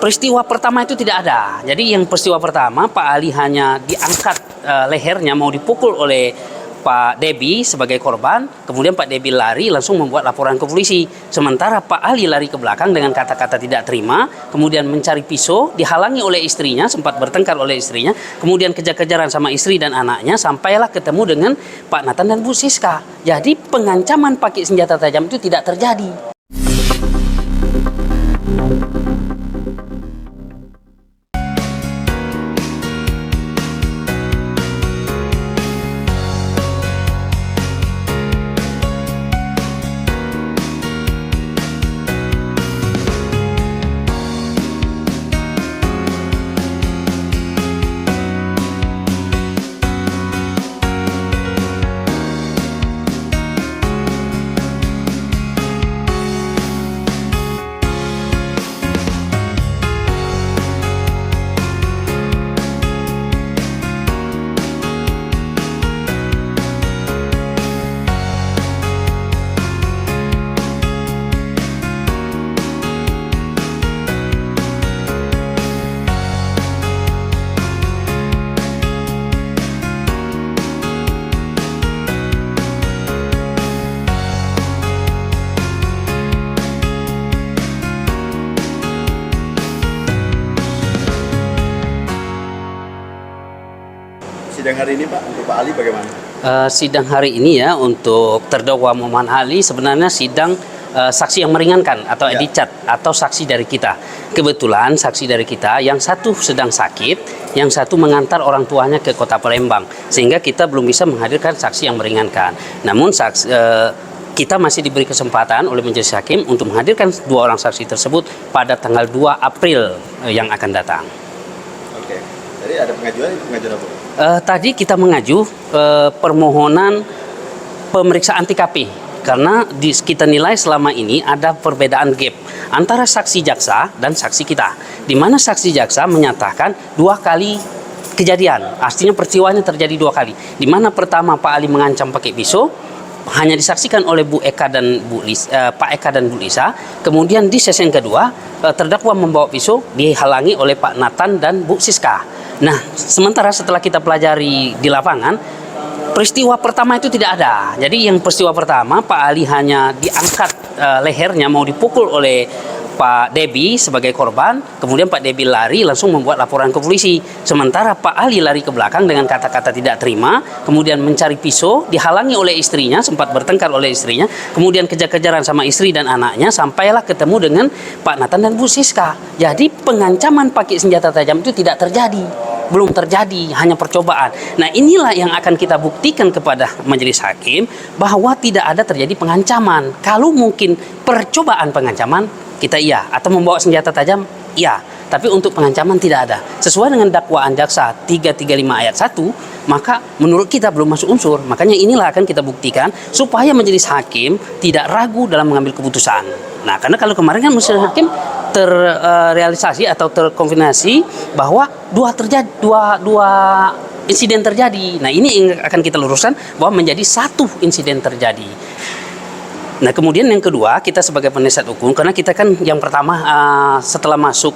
Peristiwa pertama itu tidak ada. Jadi yang peristiwa pertama Pak Ali hanya diangkat lehernya mau dipukul oleh Pak Debi sebagai korban, kemudian Pak Debi lari langsung membuat laporan ke polisi. Sementara Pak Ali lari ke belakang dengan kata-kata tidak terima, kemudian mencari pisau, dihalangi oleh istrinya, sempat bertengkar oleh istrinya, kemudian kejar-kejaran sama istri dan anaknya, sampailah ketemu dengan Pak Nathan dan Bu Siska. Jadi pengancaman pakai senjata tajam itu tidak terjadi. Sidang hari ini Pak, untuk Pak Ali bagaimana? Sidang hari ini ya untuk terdakwa Muhammad Ali sebenarnya sidang saksi yang meringankan atau edicat atau saksi dari kita. Kebetulan saksi dari kita yang satu sedang sakit, yang satu mengantar orang tuanya ke kota Palembang, sehingga kita belum bisa menghadirkan saksi yang meringankan. Namun kita masih diberi kesempatan oleh majelis hakim untuk menghadirkan dua orang saksi tersebut pada tanggal 2 April yang akan datang. Oke, jadi ada pengajuan apa? Tadi kita mengajukan permohonan pemeriksaan TKP karena kita nilai selama ini ada perbedaan gap antara saksi jaksa dan saksi kita, di mana saksi jaksa menyatakan 2 kali kejadian, artinya peristiwanya terjadi 2 kali, di mana pertama Pak Ali mengancam pakai pisau hanya disaksikan oleh Bu Eka dan Pak Eka dan Bu Lisa. Kemudian di sesi yang kedua terdakwa membawa pisau dihalangi oleh Pak Nathan dan Bu Siska. Nah, sementara setelah kita pelajari di lapangan, peristiwa pertama itu tidak ada. Jadi yang peristiwa pertama Pak Ali hanya diangkat lehernya mau dipukul oleh Pak Debi sebagai korban, kemudian Pak Debi lari langsung membuat laporan ke polisi. Sementara Pak Ali lari ke belakang dengan kata-kata tidak terima, kemudian mencari pisau, dihalangi oleh istrinya, sempat bertengkar oleh istrinya, kemudian kejar-kejaran sama istri dan anaknya, sampailah ketemu dengan Pak Nathan dan Bu Siska. Jadi pengancaman pakai senjata tajam itu tidak terjadi. Belum terjadi, hanya percobaan. Nah, inilah yang akan kita buktikan kepada majelis hakim bahwa tidak ada terjadi pengancaman. Kalau mungkin percobaan pengancaman, kita iya, atau membawa senjata tajam, iya. Tapi untuk pengancaman tidak ada. Sesuai dengan dakwaan jaksa 335 ayat 1, maka menurut kita belum masuk unsur. Makanya inilah akan kita buktikan supaya majelis hakim tidak ragu dalam mengambil keputusan. Nah, karena kalau kemarin kan majelis hakim terrealisasi atau terkonfirmasi bahwa dua insiden terjadi. Nah, ini yang akan kita luruskan bahwa menjadi satu insiden terjadi. Nah, kemudian yang kedua, kita sebagai penasihat hukum, karena kita kan yang pertama setelah masuk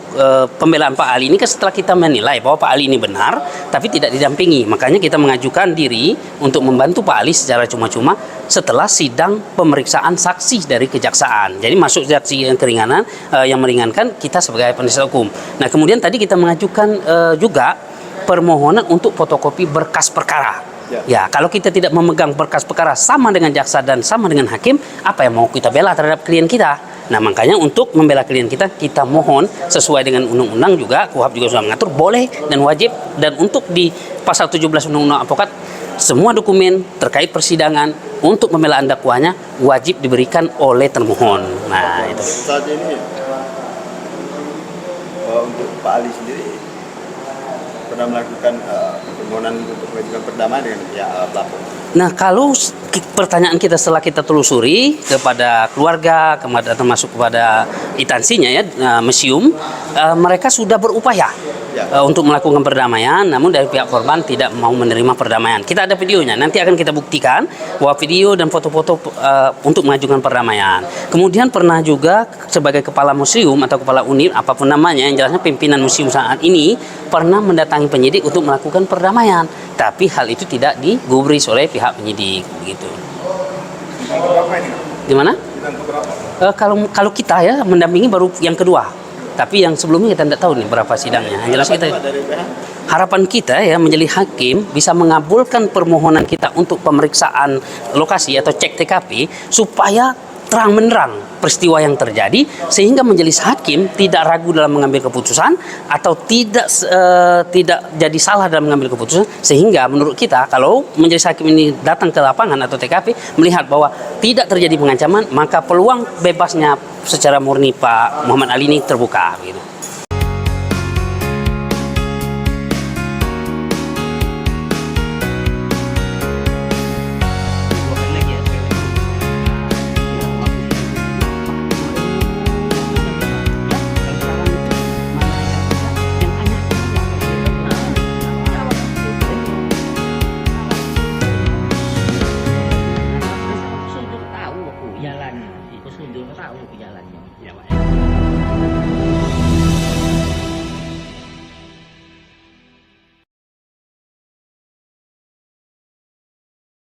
pembelaan Pak Ali ini kan setelah kita menilai bahwa Pak Ali ini benar, tapi tidak didampingi. Makanya kita mengajukan diri untuk membantu Pak Ali secara cuma-cuma setelah sidang pemeriksaan saksi dari kejaksaan. Jadi masuk saksi yang keringanan, yang meringankan kita sebagai penasihat hukum. Nah, kemudian tadi kita mengajukan juga permohonan untuk fotokopi berkas perkara. Ya, kalau kita tidak memegang berkas perkara sama dengan jaksa dan sama dengan hakim, apa yang mau kita bela terhadap klien kita? Nah, makanya untuk membela klien kita, kita mohon sesuai dengan undang-undang juga, KUHP juga sudah mengatur, boleh dan wajib, dan untuk di pasal 17 Undang-Undang Advokat, semua dokumen terkait persidangan untuk pembelaan dakwanya wajib diberikan oleh termohon. Nah, itu. Saat ini untuk Pak Ali sendiri pernah melakukan permohonan untuk mengajukan perdamaian dengan pihak pelapor. Nah, kalau pertanyaan kita setelah kita telusuri kepada keluarga, termasuk kepada instansinya ya, museum, mereka sudah berupaya Ya. untuk melakukan perdamaian, namun dari pihak korban tidak mau menerima perdamaian. Kita ada videonya, nanti akan kita buktikan bahwa video dan foto-foto untuk mengajukan perdamaian. Kemudian pernah juga sebagai kepala museum atau kepala unit apapun namanya, yang jelasnya pimpinan museum saat ini pernah mendatangi penyidik untuk melakukan perdamaian, tapi hal itu tidak digubris oleh pihak penyidik begitu. Gimana? Kalau kita ya mendampingi baru yang kedua. Tapi yang sebelumnya kita tidak tahu nih berapa sidangnya. Yang jelas kita harapan kita ya menjadi hakim bisa mengabulkan permohonan kita untuk pemeriksaan lokasi atau cek TKP supaya terang menerang peristiwa yang terjadi sehingga majelis hakim tidak ragu dalam mengambil keputusan atau tidak jadi salah dalam mengambil keputusan, sehingga menurut kita kalau majelis hakim ini datang ke lapangan atau TKP melihat bahwa tidak terjadi pengancaman, maka peluang bebasnya secara murni Pak Muhammad Ali ini terbuka gitu. Jalan, itu sundul tahu jalannya.